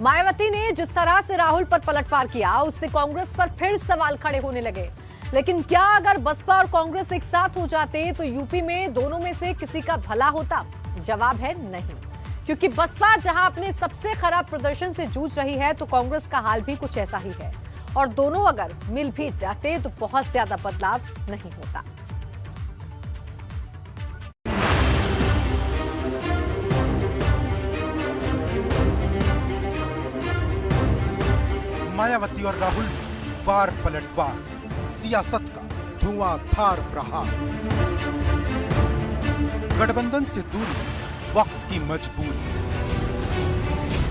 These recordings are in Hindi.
मायावती ने जिस तरह से राहुल पर पलटवार किया, उससे कांग्रेस पर फिर सवाल खड़े होने लगे। लेकिन क्या अगर बसपा और कांग्रेस एक साथ हो जाते तो यूपी में दोनों में से किसी का भला होता? जवाब है नहीं, क्योंकि बसपा जहां अपने सबसे खराब प्रदर्शन से जूझ रही है, तो कांग्रेस का हाल भी कुछ ऐसा ही है। और दोनों अगर मिल भी जाते तो बहुत ज्यादा बदलाव नहीं होता। मायावती और राहुल में वार पलटवार, सियासत का धुआंधार प्रहार। गठबंधन से दूरी, वक्त की मजबूरी।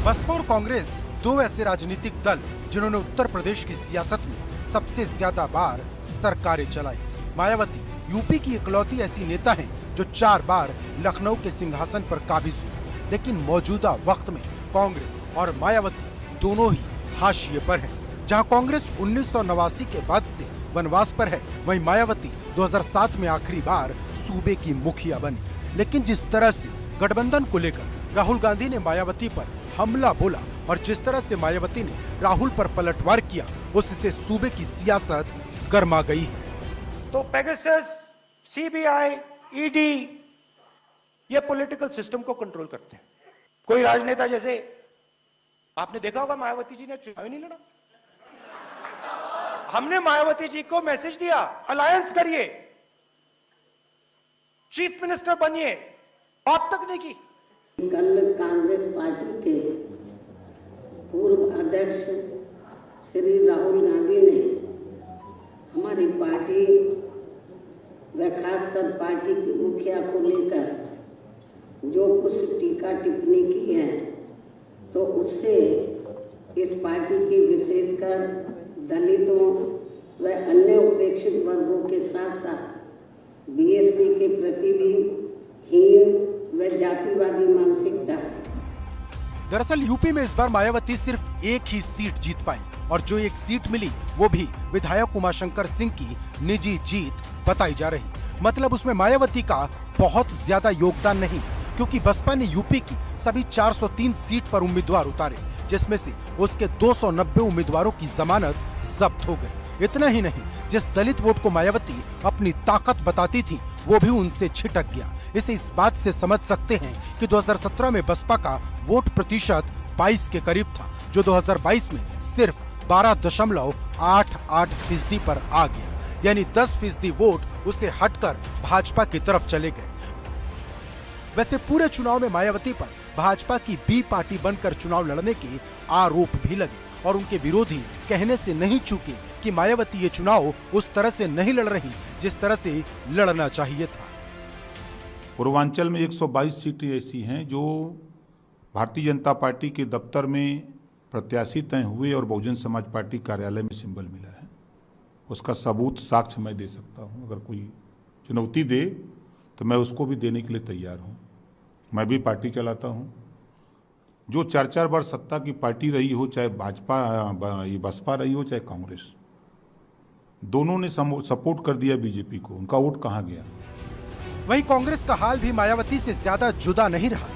बसपा और कांग्रेस दो ऐसे राजनीतिक दल जिन्होंने उत्तर प्रदेश की सियासत में सबसे ज्यादा बार सरकारें चलाई। मायावती यूपी की इकलौती ऐसी नेता हैं जो 4 बार लखनऊ के सिंहासन पर काबिज हुई। लेकिन मौजूदा वक्त में कांग्रेस और मायावती दोनों ही हाशिए पर हैं। जहां कांग्रेस 1989 के बाद से वनवास पर है, वहीं मायावती 2007 में आखिरी बार सूबे की मुखिया बनी। लेकिन जिस तरह से गठबंधन को लेकर राहुल गांधी ने मायावती पर हमला बोला और जिस तरह से मायावती ने राहुल पर पलटवार किया, उससे सूबे की सियासत गर्मा गई है। तो पेगासस, सीबीआई, ईडी ये पॉलिटिकल सिस्टम को कंट्रोल करते हैं। कोई राजनेता, जैसे आपने देखा होगा मायावती जी ने चुनाव नहीं लड़ा। हमने मायावती जी को मैसेज दिया, अलायंस करिए, चीफ मिनिस्टर बनिए, बात तक नहीं की। कल कांग्रेस पार्टी के पूर्व अध्यक्ष श्री राहुल गांधी ने हमारी पार्टी व खासकर पार्टी की मुखिया को लेकर जो कुछ टीका टिप्पणी की है, तो उससे इस पार्टी की विशेषकर दलितों व अन्य उपेक्षित वर्गों के साथ साथ बीएसपी के प्रति भी हीन व जातिवादी मानसिकता। दरअसल यूपी में इस बार मायावती सिर्फ एक ही सीट जीत पाई और जो एक सीट मिली वो भी विधायक उमाशंकर सिंह की निजी जीत बताई जा रही। मतलब उसमें मायावती का बहुत ज्यादा योगदान नहीं, क्योंकि बसपा ने यूपी की सभी 403 सीट पर उम्मीदवार उतारे, जिसमें से उसके 290 उम्मीदवारों की जमानत जब्त हो गई। इतना ही नहीं, जिस दलित वोट को मायावती अपनी ताकत बताती थी, वो भी उनसे छिटक गया। इसे इस बात से समझ सकते हैं कि 2017 में बसपा का वोट प्रतिशत 22 के करीब था, जो 2022 में सिर्फ 12.88% पर आ गया। यानी 10% वोट उसे हटकर भाजपा की तरफ चले गए। वैसे पूरे चुनाव में मायावती पर भाजपा की बी पार्टी बनकर चुनाव लड़ने के आरोप भी लगे और उनके विरोधी कहने से नहीं चूके कि मायावती ये चुनाव उस तरह से नहीं लड़ रही जिस तरह से लड़ना चाहिए था। पूर्वांचल में 122 सीटें ऐसी हैं जो भारतीय जनता पार्टी के दफ्तर में प्रत्याशी तय हुए और बहुजन समाज पार्टी कार्यालय में सिंबल मिला है। उसका सबूत, साक्ष्य मैं दे सकता हूं। अगर कोई चुनौती दे तो मैं उसको भी देने के लिए तैयार हूं। मैं भी पार्टी चलाता हूं। जो 4-4 बार सत्ता की पार्टी रही हो, चाहे बसपा रही हो चाहे कांग्रेस, दोनों ने सपोर्ट कर दिया बीजेपी को। उनका वोट कहां गया? वहीं कांग्रेस का हाल भी मायावती से ज्यादा जुदा नहीं रहा।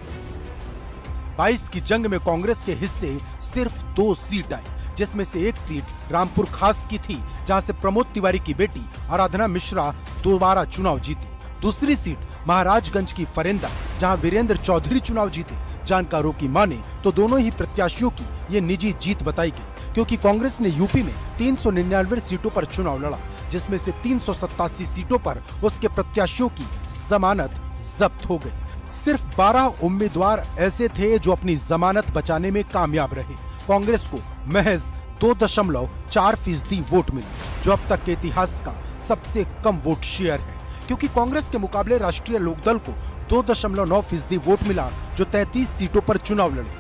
22 की जंग में कांग्रेस के हिस्से सिर्फ 2 सीट आई, जिसमें से एक सीट रामपुर खास की थी, जहां से प्रमोद तिवारी की बेटी आराधना मिश्रा दोबारा चुनाव जीती। दूसरी सीट महाराजगंज की फरेंदा, जहां वीरेंद्र चौधरी चुनाव जीते। जानकारों की माने तो दोनों ही प्रत्याशियों की ये निजी जीत बताई गई, क्योंकि कांग्रेस ने यूपी में 399 सीटों पर चुनाव लड़ा, जिसमें से 387 सीटों पर उसके प्रत्याशियों की जमानत जब्त हो गई। सिर्फ 12 उम्मीदवार ऐसे थे जो अपनी जमानत बचाने में कामयाब रहे। कांग्रेस को महज 2.4% वोट मिला, जो अब तक के इतिहास का सबसे कम वोट शेयर है, क्योंकि कांग्रेस के मुकाबले राष्ट्रीय लोकदल को 2.9% वोट मिला, जो 33 सीटों पर चुनाव लड़े।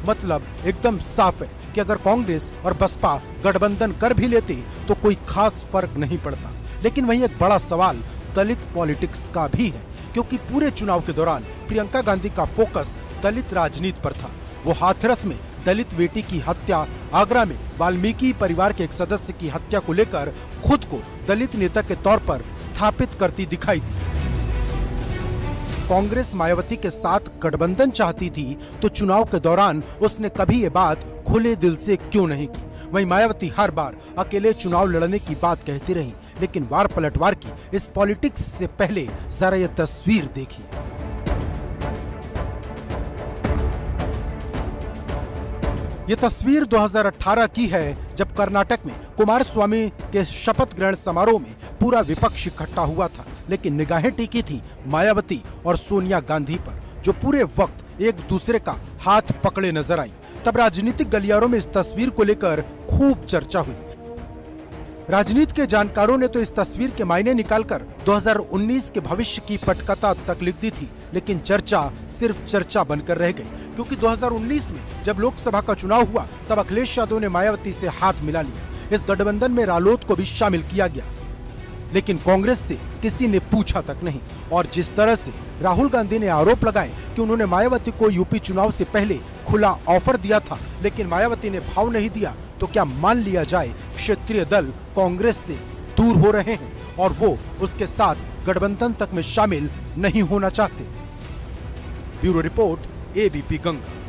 मतलब एकदम साफ है कि अगर कांग्रेस और बसपा गठबंधन कर भी लेते तो कोई खास फर्क नहीं पड़ता। लेकिन वहीं एक बड़ा सवाल दलित पॉलिटिक्स का भी है, क्योंकि पूरे चुनाव के दौरान प्रियंका गांधी का फोकस दलित राजनीति पर था। वो हाथरस में दलित बेटी की हत्या, आगरा में वाल्मीकि परिवार के एक सदस्य की हत्या को लेकर खुद को दलित नेता के तौर पर स्थापित करती दिखाई दी। कांग्रेस मायावती के साथ गठबंधन चाहती थी तो चुनाव के दौरान उसने कभी ये बात खुले दिल से क्यों नहीं की। वहीं मायावती हर बार अकेले चुनाव लड़ने की बात कहती रही, लेकिन वार पलटवार की इस पॉलिटिक्स से पहले जरा ये तस्वीर देखिए। ये तस्वीर 2018 की है, जब कर्नाटक में कुमारस्वामी के शपथ ग्रहण समारोह में पूरा विपक्ष इकट्ठा हुआ था, लेकिन निगाहें टिकी थी मायावती और सोनिया गांधी पर, जो पूरे वक्त एक दूसरे का हाथ पकड़े नजर आई। तब राजनीतिक गलियारों में इस तस्वीर को लेकर खूब चर्चा हुई। राजनीति के जानकारों ने तो इस तस्वीर के मायने निकालकर 2019 के भविष्य की पटकथा तक लिख दी थी, लेकिन चर्चा सिर्फ चर्चा बनकर रह गई, क्योंकि 2019 में जब लोकसभा का चुनाव हुआ तब अखिलेश यादव ने मायावती से हाथ मिला लिया। इस गठबंधन में रालोद को भी शामिल किया गया, लेकिन कांग्रेस से किसी ने पूछा तक नहीं। और जिस तरह से राहुल गांधी ने आरोप लगाए कि उन्होंने मायावती को यूपी चुनाव से पहले खुला ऑफर दिया था, लेकिन मायावती ने भाव नहीं दिया, तो क्या मान लिया जाए क्षेत्रीय दल कांग्रेस से दूर हो रहे हैं और वो उसके साथ गठबंधन तक में शामिल नहीं होना चाहते। Bureau report, ABP Ganga.